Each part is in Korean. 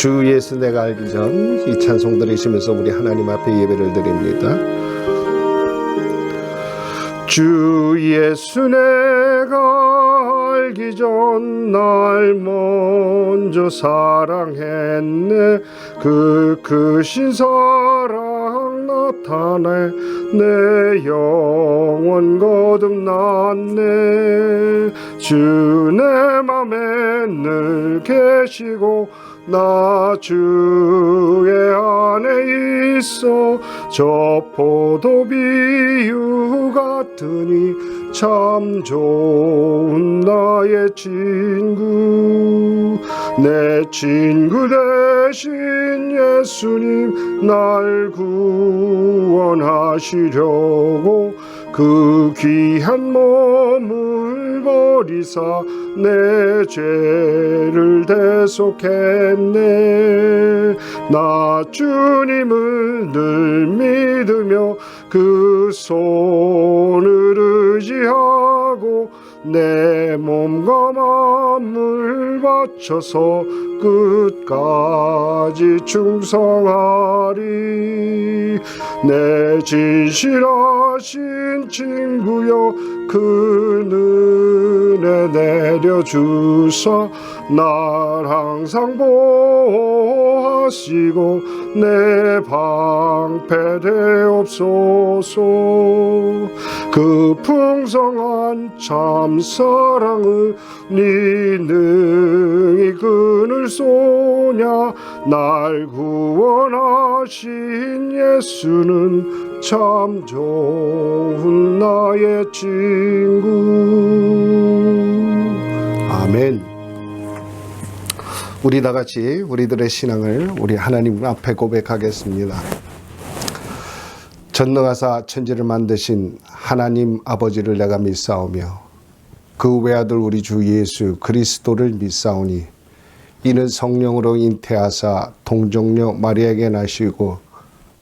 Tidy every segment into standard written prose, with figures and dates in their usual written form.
주 예수 내가 알기 전 이 찬송 들으시면서 우리 하나님 앞에 예배를 드립니다. 주 예수 내가 알기 전 날 먼저 사랑했네. 그 크신 사랑 나타내 내 영혼 거듭났네. 주 내 맘에 늘 계시고 나 주의 안에 있어. 저 포도 비유 같으니 참 좋은 나의 친구. 내 친구 되신 예수님 날 구원하시려고 그 귀한 몸을 버리사 내 죄를 대속했네. 나 주님을 늘 믿으며 그 손을 의지하고 내 몸과 마음을 바쳐서 끝까지 충성하리. 내 진실하신 친구여 그 은혜 내려주사 날 항상 보호하시고 내 방패 되옵소서. 그 풍성한 참사랑을 네 능히 그늘 쏘냐. 날 구원하신 예수는 참 좋은 나의 친구. 아멘. 우리 다 같이 우리들의 신앙을 우리 하나님 앞에 고백하겠습니다. 전능하사 천지를 만드신 하나님 아버지를 내가 믿사오며 그 외아들 우리 주 예수 그리스도를 믿사오니 이는 성령으로 잉태하사 동정녀 마리아에게 나시고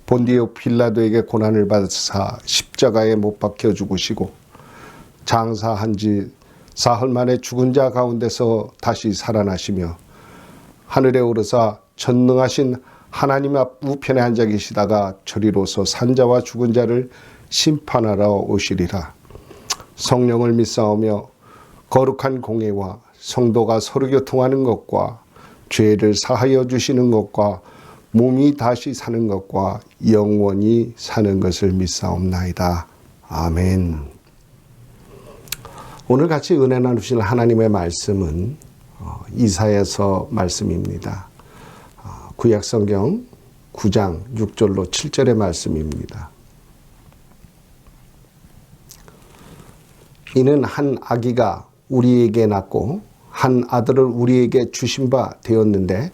본디오 빌라도에게 고난을 받으사 십자가에 못 박혀 죽으시고 장사한 지 사흘 만에 죽은 자 가운데서 다시 살아나시며 하늘에 오르사 전능하신 하나님 앞 우편에 앉아 계시다가 저리로서 산자와 죽은 자를 심판하러 오시리라. 성령을 믿사오며 거룩한 공예와 성도가 서로 교통하는 것과 죄를 사하여 주시는 것과 몸이 다시 사는 것과 영원히 사는 것을 믿사옵나이다. 아멘. 오늘 같이 은혜 나누실 하나님의 말씀은 이사야서 말씀입니다. 구약성경 9장 6절로 7절의 말씀입니다. 이는 한 아기가 우리에게 낳고 한 아들을 우리에게 주신 바 되었는데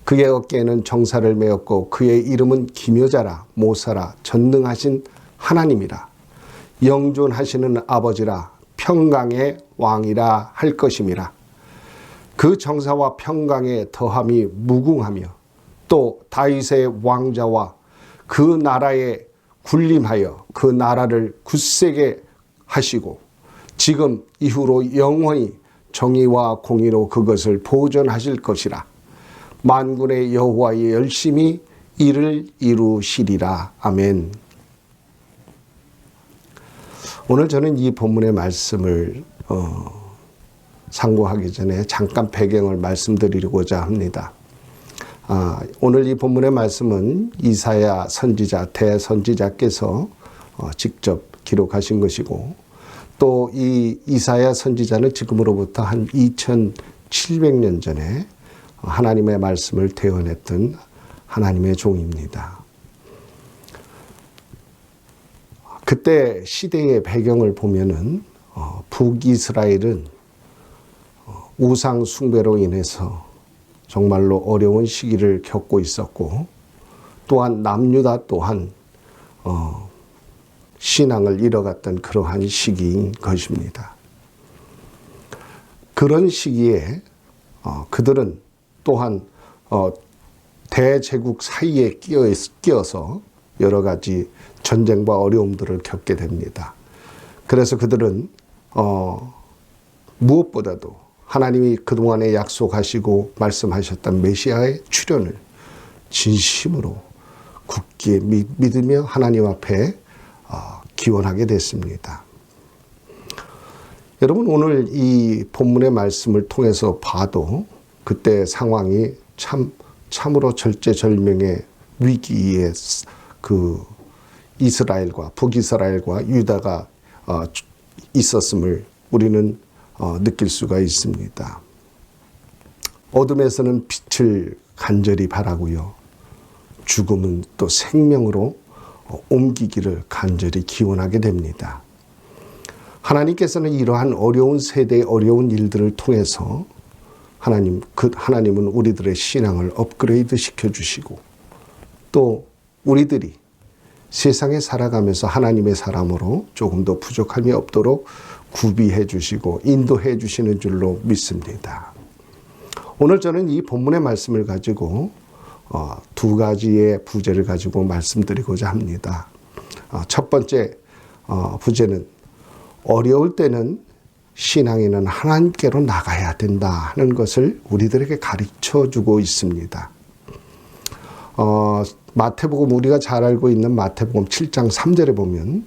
그의 어깨에는 정사를 메었고 그의 이름은 기묘자라 모사라 전능하신 하나님이라 영존하시는 아버지라 평강의 왕이라 할 것임이라. 그 정사와 평강의 더함이 무궁하며 또 다윗의 왕자와 그 나라에 군림하여 그 나라를 굳세게 하시고 지금 이후로 영원히 정의와 공의로 그것을 보존하실 것이라. 만군의 여호와의 열심히 이를 이루시리라. 아멘. 오늘 저는 이 본문의 말씀을 상고하기 전에 잠깐 배경을 말씀드리고자 합니다. 오늘 이 본문의 말씀은 이사야 선지자, 대선지자께서 직접 기록하신 것이고 또 이 이사야 선지자는 지금으로부터 한 2700년 전에 하나님의 말씀을 대언했던 하나님의 종입니다. 그때 시대의 배경을 보면은 북이스라엘은 우상 숭배로 인해서 정말로 어려운 시기를 겪고 있었고 또한 남유다 또한 신앙을 잃어갔던 그러한 시기인 것입니다. 그런 시기에 그들은 또한 대제국 사이에 끼어서 여러 가지 전쟁과 어려움들을 겪게 됩니다. 그래서 그들은 무엇보다도 하나님이 그동안에 약속하시고 말씀하셨던 메시아의 출현을 진심으로 굳게 믿으며 하나님 앞에 기원하게 됐습니다. 여러분, 오늘 이 본문의 말씀을 통해서 봐도 그때 상황이 참으로 절제절명의 위기에 그 이스라엘과 북이스라엘과 유다가 있었음을 우리는 느낄 수가 있습니다. 어둠에서는 빛을 간절히 바라고요. 죽음은 또 생명으로 옮기기를 간절히 기원하게 됩니다. 하나님께서는 이러한 어려운 세대의 어려운 일들을 통해서 하나님은 우리들의 신앙을 업그레이드 시켜주시고 또 우리들이 세상에 살아가면서 하나님의 사람으로 조금 더 부족함이 없도록 구비해 주시고 인도해 주시는 줄로 믿습니다. 오늘 저는 이 본문의 말씀을 가지고 두 가지의 부제를 가지고 말씀드리고자 합니다. 첫 번째 부제는 어려울 때는 신앙인은 하나님께로 나가야 된다 하는 것을 우리들에게 가르쳐 주고 있습니다. 마태복음, 우리가 잘 알고 있는 마태복음 7장 3절에 보면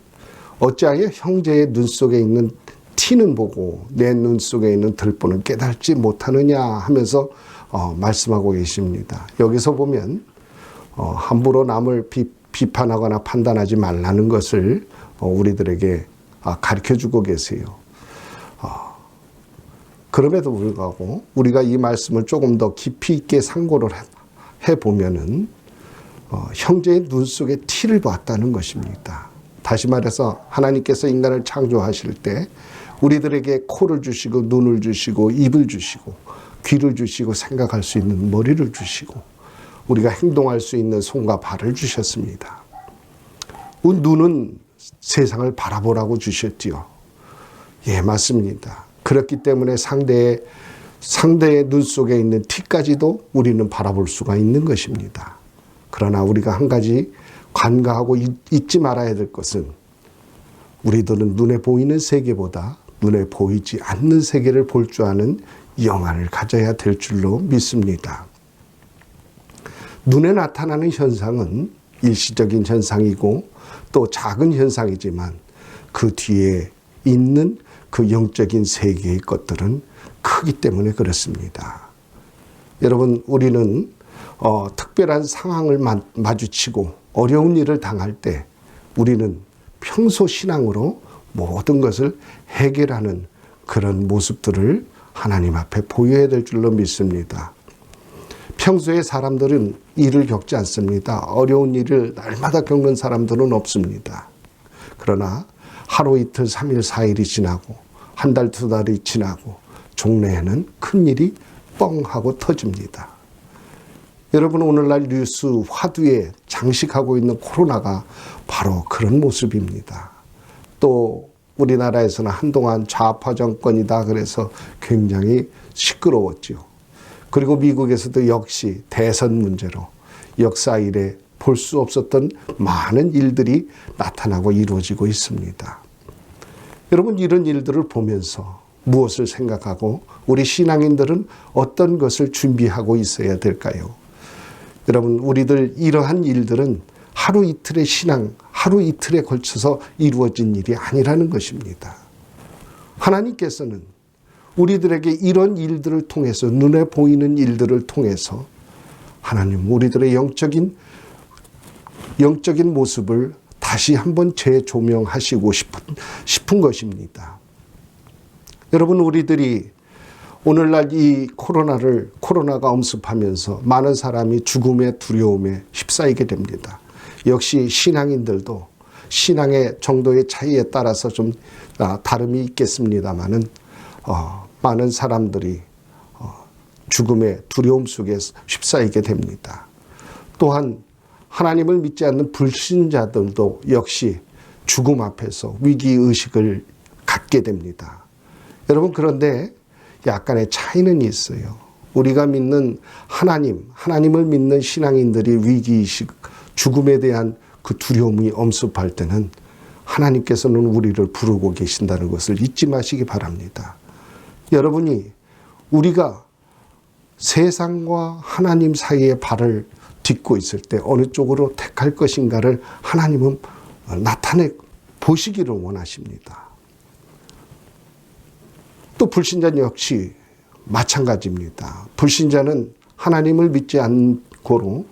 어찌하여 형제의 눈 속에 있는 티는 보고 내 눈 속에 있는 들보는 깨닫지 못하느냐 하면서 말씀하고 계십니다. 여기서 보면 함부로 남을 비판하거나 판단하지 말라는 것을 우리들에게 가르쳐주고 계세요. 그럼에도 불구하고 우리가 이 말씀을 조금 더 깊이 있게 상고를 해보면은 형제의 눈 속에 티를 봤다는 것입니다. 다시 말해서 하나님께서 인간을 창조하실 때 우리들에게 코를 주시고 눈을 주시고 입을 주시고 귀를 주시고 생각할 수 있는 머리를 주시고 우리가 행동할 수 있는 손과 발을 주셨습니다. 눈은 세상을 바라보라고 주셨지요. 예, 맞습니다. 그렇기 때문에 상대의 눈 속에 있는 티까지도 우리는 바라볼 수가 있는 것입니다. 그러나 우리가 한 가지 간과하고 잊지 말아야 될 것은 우리들은 눈에 보이는 세계보다 눈에 보이지 않는 세계를 볼 줄 아는 영안을 가져야 될 줄로 믿습니다. 눈에 나타나는 현상은 일시적인 현상이고 또 작은 현상이지만 그 뒤에 있는 그 영적인 세계의 것들은 크기 때문에 그렇습니다. 여러분, 우리는 특별한 상황을 마주치고 어려운 일을 당할 때 우리는 평소 신앙으로 모든 것을 해결하는 그런 모습들을 하나님 앞에 보여야 될 줄로 믿습니다. 평소에 사람들은 일을 겪지 않습니다. 어려운 일을 날마다 겪는 사람들은 없습니다. 그러나 하루 이틀 3일 4일이 지나고 한 달 2달이 지나고 종래에는 큰일이 뻥 하고 터집니다. 여러분, 오늘날 뉴스 화두에 장식하고 있는 코로나가 바로 그런 모습입니다. 또 우리나라에서는 한동안 좌파 정권이다 그래서 굉장히 시끄러웠죠. 그리고 미국에서도 역시 대선 문제로 역사 이래 볼 수 없었던 많은 일들이 나타나고 이루어지고 있습니다. 여러분, 이런 일들을 보면서 무엇을 생각하고 우리 신앙인들은 어떤 것을 준비하고 있어야 될까요? 여러분, 우리들 이러한 일들은 하루 이틀의 신앙, 하루 이틀에 걸쳐서 이루어진 일이 아니라는 것입니다. 하나님께서는 우리들에게 이런 일들을 통해서, 눈에 보이는 일들을 통해서 하나님 우리들의 영적인 모습을 다시 한번 재조명하시고 싶은 것입니다. 여러분, 우리들이 오늘날 이 코로나가 엄습하면서 많은 사람이 죽음의 두려움에 휩싸이게 됩니다. 역시 신앙인들도 신앙의 정도의 차이에 따라서 좀 다름이 있겠습니다만은 많은 사람들이 죽음의 두려움 속에 휩싸이게 됩니다. 또한 하나님을 믿지 않는 불신자들도 역시 죽음 앞에서 위기의식을 갖게 됩니다. 여러분, 그런데 약간의 차이는 있어요. 우리가 믿는 하나님을 믿는 신앙인들이 위기의식, 죽음에 대한 그 두려움이 엄습할 때는 하나님께서는 우리를 부르고 계신다는 것을 잊지 마시기 바랍니다. 여러분이 우리가 세상과 하나님 사이에 발을 딛고 있을 때 어느 쪽으로 택할 것인가를 하나님은 나타내 보시기를 원하십니다. 또 불신자는 역시 마찬가지입니다. 불신자는 하나님을 믿지 않고로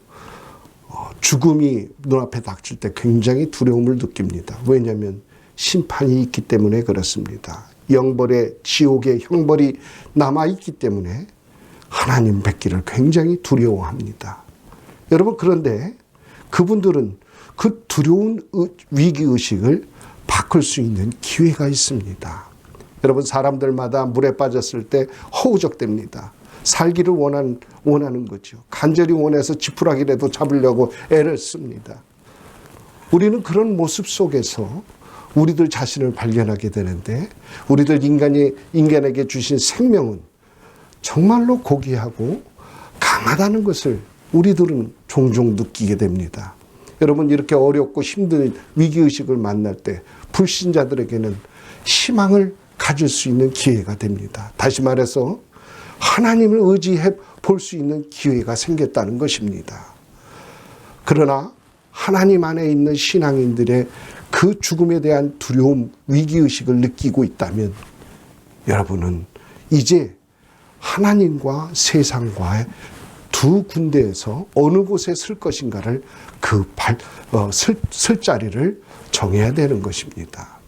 죽음이 눈앞에 닥칠 때 굉장히 두려움을 느낍니다. 왜냐하면 심판이 있기 때문에 그렇습니다. 영벌의 지옥의 형벌이 남아있기 때문에 하나님 뵙기를 굉장히 두려워합니다. 여러분, 그런데 그분들은 그 두려운 위기의식을 바꿀 수 있는 기회가 있습니다. 여러분, 사람들마다 물에 빠졌을 때 허우적댑니다. 살기를 원하는 거죠. 간절히 원해서 지푸라기라도 잡으려고 애를 씁니다. 우리는 그런 모습 속에서 우리들 자신을 발견하게 되는데, 우리들 인간에게 주신 생명은 정말로 고귀하고 강하다는 것을 우리들은 종종 느끼게 됩니다. 여러분, 이렇게 어렵고 힘든 위기의식을 만날 때 불신자들에게는 희망을 가질 수 있는 기회가 됩니다. 다시 말해서 하나님을 의지해 볼 수 있는 기회가 생겼다는 것입니다. 그러나 하나님 안에 있는 신앙인들의 그 죽음에 대한 두려움, 위기의식을 느끼고 있다면 여러분은 이제 하나님과 세상과의 두 군데에서 어느 곳에 설 것인가를 설 자리를 정해야 되는 것입니다.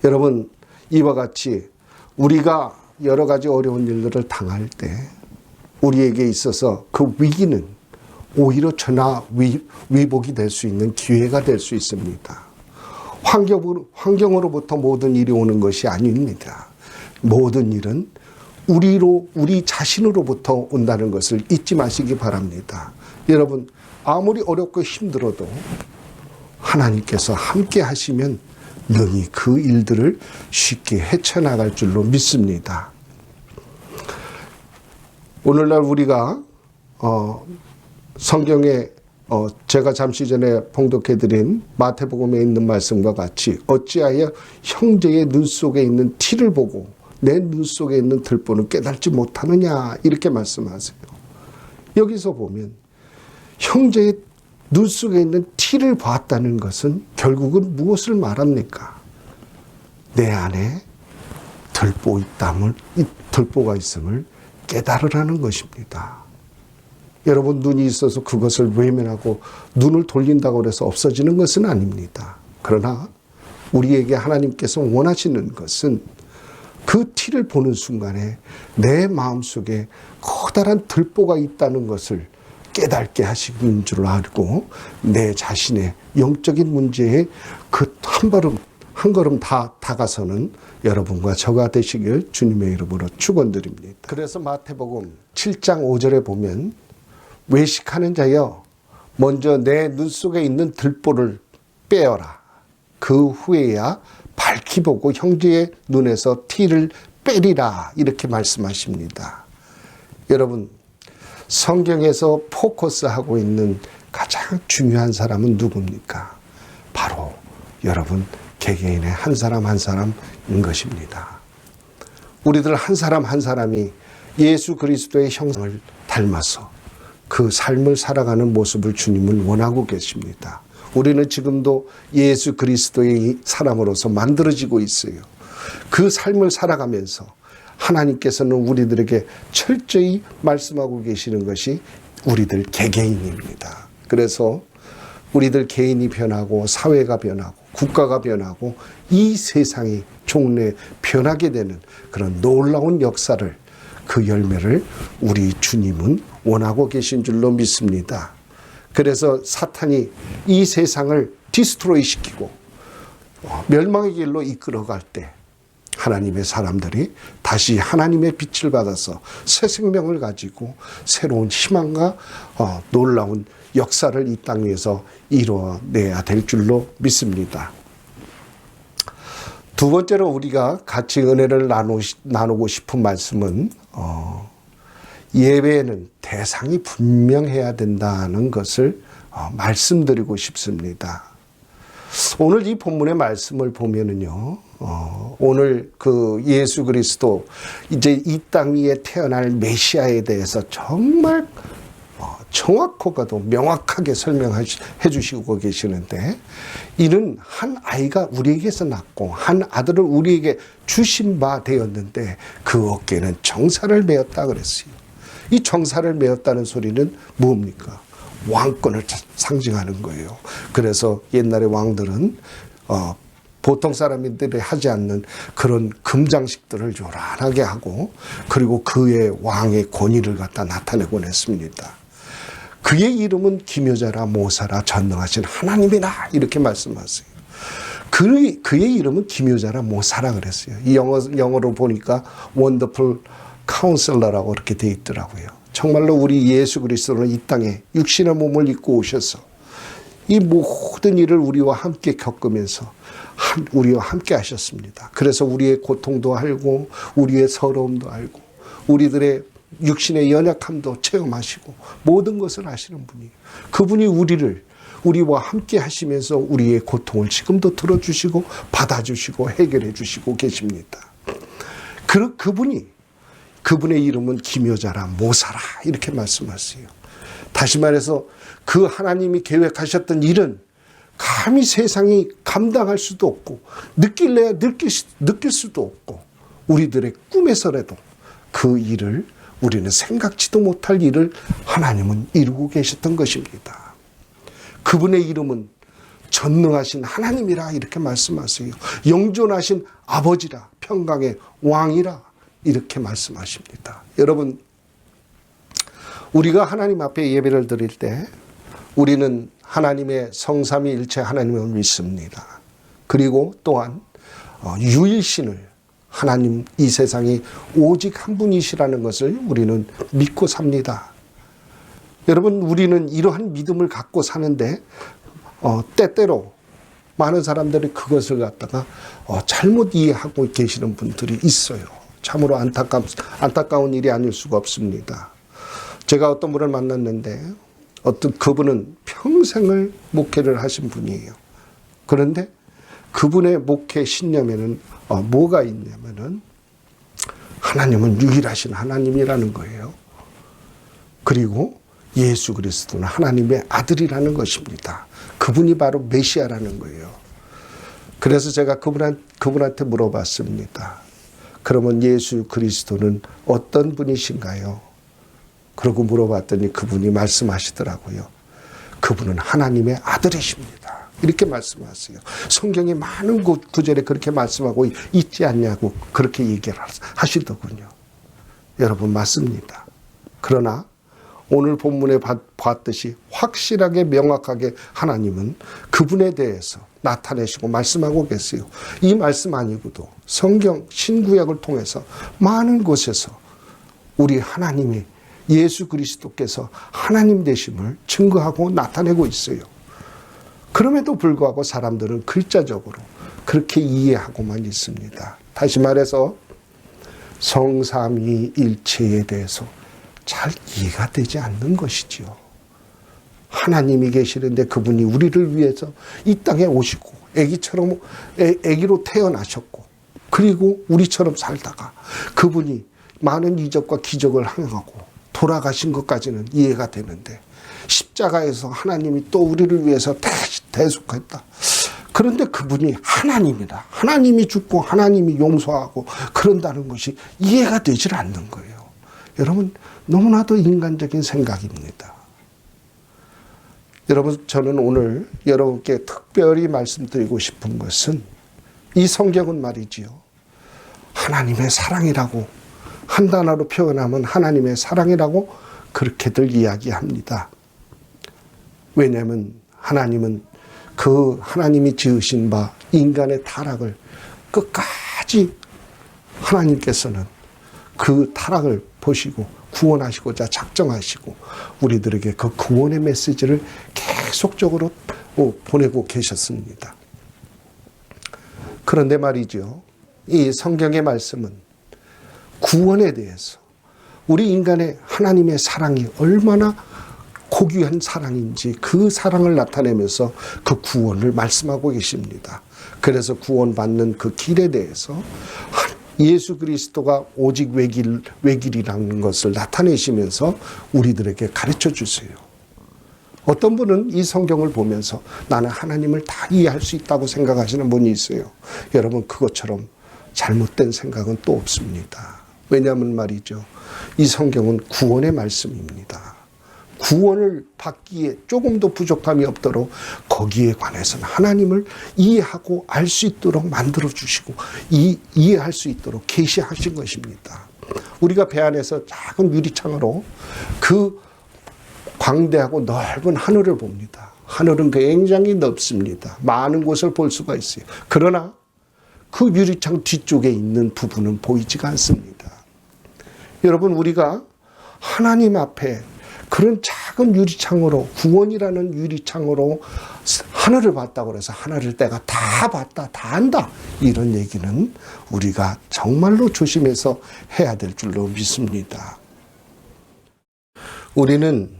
여러분, 이와 같이 우리가 여러 가지 어려운 일들을 당할 때 우리에게 있어서 그 위기는 오히려 전화 위복이 될 수 있는 기회가 될 수 있습니다. 환경으로부터 모든 일이 오는 것이 아닙니다. 모든 일은 우리 자신으로부터 온다는 것을 잊지 마시기 바랍니다. 여러분, 아무리 어렵고 힘들어도 하나님께서 함께 하시면 능히 그 일들을 쉽게 헤쳐나갈 줄로 믿습니다. 오늘날 우리가 성경에 제가 잠시 전에 봉독해드린 마태복음에 있는 말씀과 같이 어찌하여 형제의 눈 속에 있는 티를 보고 내 눈 속에 있는 들보는 깨닫지 못하느냐, 이렇게 말씀하세요. 여기서 보면 형제의 눈 속에 있는 티를 봤다는 것은 결국은 무엇을 말합니까? 내 안에 들보가 있음을 깨달으라는 것입니다. 여러분, 눈이 있어서 그것을 외면하고 눈을 돌린다고 해서 없어지는 것은 아닙니다. 그러나 우리에게 하나님께서 원하시는 것은 그 티를 보는 순간에 내 마음속에 커다란 들보가 있다는 것을 깨닫게 하시는 줄 알고 내 자신의 영적인 문제에 그 한 걸음 다 다가서는 여러분과 저가 되시길 주님의 이름으로 축원드립니다. 그래서 마태복음 7장 5절에 보면 외식하는 자여 먼저 내 눈 속에 있는 들보를 빼어라. 그 후에야 밝히 보고 형제의 눈에서 티를 빼리라, 이렇게 말씀하십니다. 여러분, 성경에서 포커스하고 있는 가장 중요한 사람은 누굽니까? 바로 여러분 개개인의 한 사람 한 사람인 것입니다. 우리들 한 사람 한 사람이 예수 그리스도의 형상을 닮아서 그 삶을 살아가는 모습을 주님은 원하고 계십니다. 우리는 지금도 예수 그리스도의 사람으로서 만들어지고 있어요. 그 삶을 살아가면서 하나님께서는 우리들에게 철저히 말씀하고 계시는 것이 우리들 개개인입니다. 그래서 우리들 개인이 변하고 사회가 변하고 국가가 변하고 이 세상이 종래 변하게 되는 그런 놀라운 역사를, 그 열매를 우리 주님은 원하고 계신 줄로 믿습니다. 그래서 사탄이 이 세상을 디스트로이 시키고 멸망의 길로 이끌어갈 때 하나님의 사람들이 다시 하나님의 빛을 받아서 새 생명을 가지고 새로운 희망과 놀라운 역사를 이 땅 위에서 이루어내야 될 줄로 믿습니다. 두 번째로 우리가 같이 은혜를 나누고 싶은 말씀은 예배에는 대상이 분명해야 된다는 것을 말씀드리고 싶습니다. 오늘 이 본문의 말씀을 보면은요, 오늘 그 예수 그리스도 이제 이 땅 위에 태어날 메시아에 대해서 정말 정확하고도 명확하게 설명해 주시고 계시는데, 이는 한 아이가 우리에게서 낳고 한 아들을 우리에게 주신 바 되었는데 그 어깨는 정사를 메었다 그랬어요. 이 정사를 메었다는 소리는 뭡니까? 왕권을 상징하는 거예요. 그래서 옛날에 왕들은 보통 사람들이 하지 않는 그런 금장식들을 요란하게 하고, 그리고 그의 왕의 권위를 갖다 나타내곤 했습니다. 그의 이름은 기묘자라 모사라 전능하신 하나님이라 이렇게 말씀하세요. 그의 이름은 기묘자라 모사라 그랬어요. 이 영어로 보니까 원더풀 카운셀러라고 이렇게 되어 있더라고요. 정말로 우리 예수 그리스도는 이 땅에 육신의 몸을 입고 오셔서 이 모든 일을 우리와 함께 겪으면서 우리와 함께 하셨습니다. 그래서 우리의 고통도 알고 우리의 서러움도 알고 우리들의 육신의 연약함도 체험하시고 모든 것을 아시는 분이에요. 그분이 우리와 함께 하시면서 우리의 고통을 지금도 들어주시고 받아주시고 해결해 주시고 계십니다. 그분의 이름은 기묘자라 모사라 이렇게 말씀하세요. 다시 말해서 그 하나님이 계획하셨던 일은 감히 세상이 감당할 수도 없고 느낄래야 느낄 수도 없고, 우리들의 꿈에서라도 그 일을 우리는 생각지도 못할 일을 하나님은 이루고 계셨던 것입니다. 그분의 이름은 전능하신 하나님이라 이렇게 말씀하세요. 영존하신 아버지라, 평강의 왕이라 이렇게 말씀하십니다. 여러분, 우리가 하나님 앞에 예배를 드릴 때 우리는 하나님의 성삼위일체 하나님을 믿습니다. 그리고 또한 유일신을, 하나님, 이 세상에 오직 한 분이시라는 것을 우리는 믿고 삽니다. 여러분, 우리는 이러한 믿음을 갖고 사는데 때때로 많은 사람들이 그것을 갖다가 잘못 이해하고 계시는 분들이 있어요. 참으로 안타까운 일이 아닐 수가 없습니다. 제가 어떤 분을 만났는데 그분은 평생을 목회를 하신 분이에요. 그런데 그분의 목회 신념에는 뭐가 있냐면은 하나님은 유일하신 하나님이라는 거예요. 그리고 예수 그리스도는 하나님의 아들이라는 것입니다. 그분이 바로 메시아라는 거예요. 그래서 제가 그분한테 물어봤습니다. 그러면 예수 그리스도는 어떤 분이신가요? 그러고 물어봤더니 그분이 말씀하시더라고요. 그분은 하나님의 아들이십니다. 이렇게 말씀하세요. 성경에 많은 구절에 그렇게 말씀하고 있지 않냐고 그렇게 얘기를 하시더군요. 여러분, 맞습니다. 그러나 오늘 본문에 봤듯이 확실하게 명확하게 하나님은 그분에 대해서 나타내시고 말씀하고 계세요. 이 말씀 아니고도 성경 신구약을 통해서 많은 곳에서 우리 하나님이 예수 그리스도께서 하나님 되심을 증거하고 나타내고 있어요. 그럼에도 불구하고 사람들은 글자적으로 그렇게 이해하고만 있습니다. 다시 말해서 성삼위일체에 대해서 잘 이해가 되지 않는 것이지요. 하나님이 계시는데 그분이 우리를 위해서 이 땅에 오시고 아기로 태어나셨고, 그리고 우리처럼 살다가 그분이 많은 이적과 기적을 행하고 돌아가신 것까지는 이해가 되는데, 십자가에서 하나님이 또 우리를 위해서 대속했다. 그런데 그분이 하나님이다. 하나님이 죽고 하나님이 용서하고 그런다는 것이 이해가 되질 않는 거예요. 여러분, 너무나도 인간적인 생각입니다. 여러분, 저는 오늘 여러분께 특별히 말씀드리고 싶은 것은 이 성경은 말이지요, 하나님의 사랑이라고, 한 단어로 표현하면 하나님의 사랑이라고 그렇게들 이야기합니다. 왜냐하면 하나님은 그 하나님이 지으신 바 인간의 타락을 끝까지 하나님께서는 그 타락을 보시고 구원하시고자 작정하시고 우리들에게 그 구원의 메시지를 계속적으로 보내고 계셨습니다. 그런데 말이죠, 이 성경의 말씀은 구원에 대해서, 우리 인간의 하나님의 사랑이 얼마나 고귀한 사랑인지 그 사랑을 나타내면서 그 구원을 말씀하고 계십니다. 그래서 구원받는 그 길에 대해서 예수 그리스도가 오직 외길이라는 것을 나타내시면서 우리들에게 가르쳐 주세요. 어떤 분은 이 성경을 보면서 나는 하나님을 다 이해할 수 있다고 생각하시는 분이 있어요. 여러분, 그것처럼 잘못된 생각은 또 없습니다. 왜냐하면 말이죠, 이 성경은 구원의 말씀입니다. 구원을 받기에 조금도 부족함이 없도록 거기에 관해서는 하나님을 이해하고 알 수 있도록 만들어주시고 이해할 수 있도록 계시하신 것입니다. 우리가 배 안에서 작은 유리창으로 그 광대하고 넓은 하늘을 봅니다. 하늘은 굉장히 넓습니다. 많은 곳을 볼 수가 있어요. 그러나 그 유리창 뒤쪽에 있는 부분은 보이지가 않습니다. 여러분, 우리가 하나님 앞에 그런 작은 유리창으로, 구원이라는 유리창으로 하늘을 봤다고 해서 하늘을 내가 다 봤다, 다 안다, 이런 얘기는 우리가 정말로 조심해서 해야 될 줄로 믿습니다. 우리는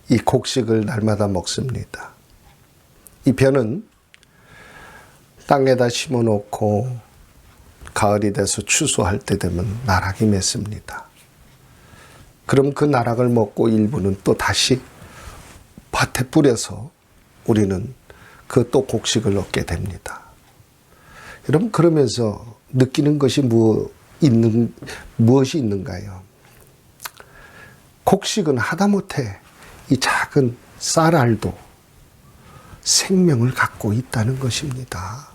이 곡식을 날마다 먹습니다. 이 벼는 땅에다 심어놓고 가을이 돼서 추수할 때 되면 나락이 맺습니다. 그럼 그 나락을 먹고 일부는 또 다시 밭에 뿌려서 우리는 그 또 곡식을 얻게 됩니다. 여러분, 그러면서 느끼는 것이 무엇이 있는가요? 곡식은 하다못해 이 작은 쌀알도 생명을 갖고 있다는 것입니다.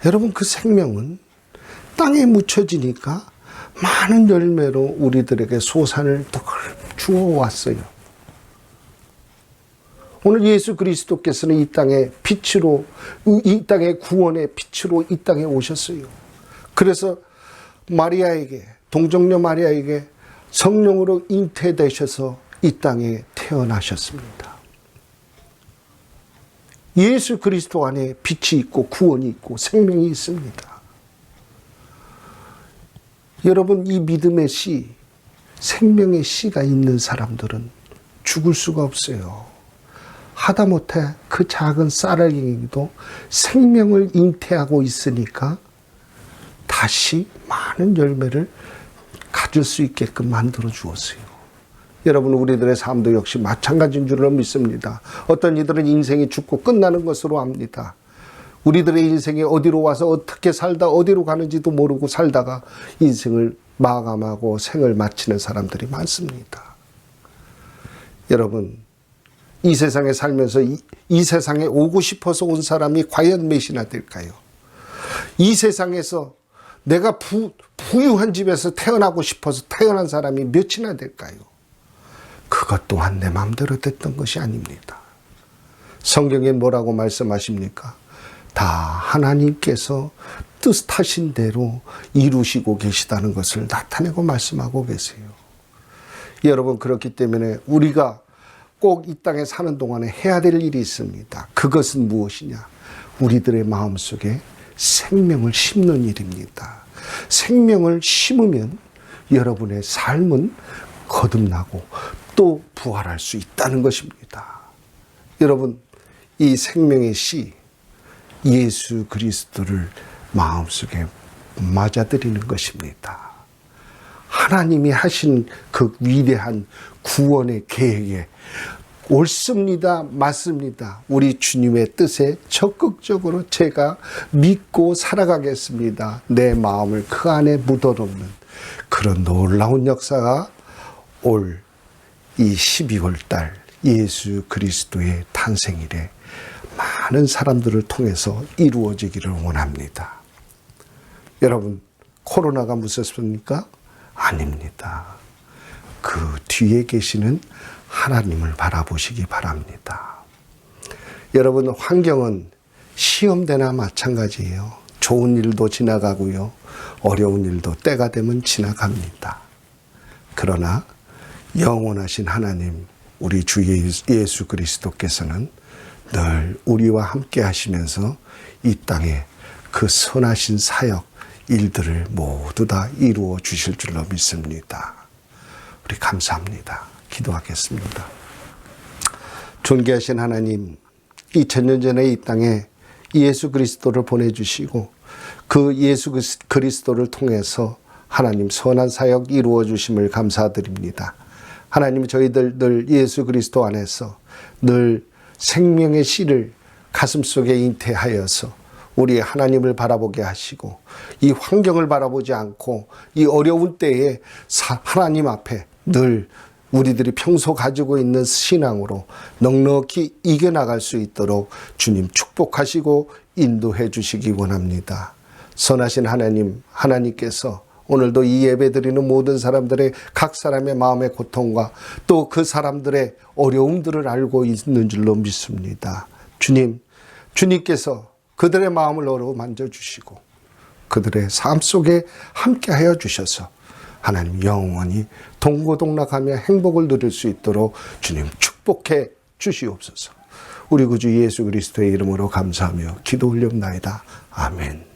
여러분, 그 생명은 땅에 묻혀지니까 많은 열매로 우리들에게 소산을 주어왔어요. 오늘 예수 그리스도께서는 이 땅의 빛으로, 이 땅의 구원의 빛으로 이 땅에 오셨어요. 그래서 마리아에게, 동정녀 마리아에게 성령으로 잉태되셔서 이 땅에 태어나셨습니다. 예수 그리스도 안에 빛이 있고 구원이 있고 생명이 있습니다. 여러분, 이 믿음의 씨, 생명의 씨가 있는 사람들은 죽을 수가 없어요. 하다못해 그 작은 쌀알갱이도 생명을 잉태하고 있으니까 다시 많은 열매를 가질 수 있게끔 만들어 주었어요. 여러분, 우리들의 삶도 역시 마찬가지인 줄로 믿습니다. 어떤 이들은 인생이 죽고 끝나는 것으로 압니다. 우리들의 인생이 어디로 와서 어떻게 살다 어디로 가는지도 모르고 살다가 인생을 마감하고 생을 마치는 사람들이 많습니다. 여러분, 이 세상에 살면서 이 세상에 오고 싶어서 온 사람이 과연 몇이나 될까요? 이 세상에서 내가 부유한 집에서 태어나고 싶어서 태어난 사람이 몇이나 될까요? 그것 또한 내 마음대로 됐던 것이 아닙니다. 성경에 뭐라고 말씀하십니까? 다 하나님께서 뜻하신 대로 이루시고 계시다는 것을 나타내고 말씀하고 계세요. 여러분, 그렇기 때문에 우리가 꼭 이 땅에 사는 동안에 해야 될 일이 있습니다. 그것은 무엇이냐? 우리들의 마음속에 생명을 심는 일입니다. 생명을 심으면 여러분의 삶은 거듭나고 또 부활할 수 있다는 것입니다. 여러분, 이 생명의 씨, 예수 그리스도를 마음속에 맞아들이는 것입니다. 하나님이 하신 그 위대한 구원의 계획에 옳습니다, 맞습니다, 우리 주님의 뜻에 적극적으로 제가 믿고 살아가겠습니다, 내 마음을 그 안에 묻어놓는 그런 놀라운 역사가 올 이 12월 달 예수 그리스도의 탄생일에 많은 사람들을 통해서 이루어지기를 원합니다. 여러분, 코로나가 무섭습니까? 아닙니다. 그 뒤에 계시는 하나님을 바라보시기 바랍니다. 여러분, 환경은 시험대나 마찬가지예요. 좋은 일도 지나가고요, 어려운 일도 때가 되면 지나갑니다. 그러나 영원하신 하나님, 우리 주 예수 그리스도께서는 늘 우리와 함께 하시면서 이 땅에 그 선하신 사역, 일들을 모두 다 이루어 주실 줄로 믿습니다. 우리 감사합니다. 기도하겠습니다. 존귀하신 하나님, 2000년 전에 이 땅에 예수 그리스도를 보내주시고 그 예수 그리스도를 통해서 하나님 선한 사역 이루어 주심을 감사드립니다. 하나님, 저희들 늘 예수 그리스도 안에서 늘 생명의 씨를 가슴속에 잉태하여서 우리 하나님을 바라보게 하시고 이 환경을 바라보지 않고 이 어려운 때에 하나님 앞에 늘 우리들이 평소 가지고 있는 신앙으로 넉넉히 이겨나갈 수 있도록 주님 축복하시고 인도해 주시기 원합니다. 선하신 하나님, 하나님께서 오늘도 이 예배 드리는 모든 사람들의 각 사람의 마음의 고통과 또 그 사람들의 어려움들을 알고 있는 줄로 믿습니다. 주님, 주님께서 그들의 마음을 어루만져 주시고 그들의 삶 속에 함께하여 주셔서 하나님 영원히 동고동락하며 행복을 누릴 수 있도록 주님 축복해 주시옵소서. 우리 구주 예수 그리스도의 이름으로 감사하며 기도 올려옵나이다. 아멘.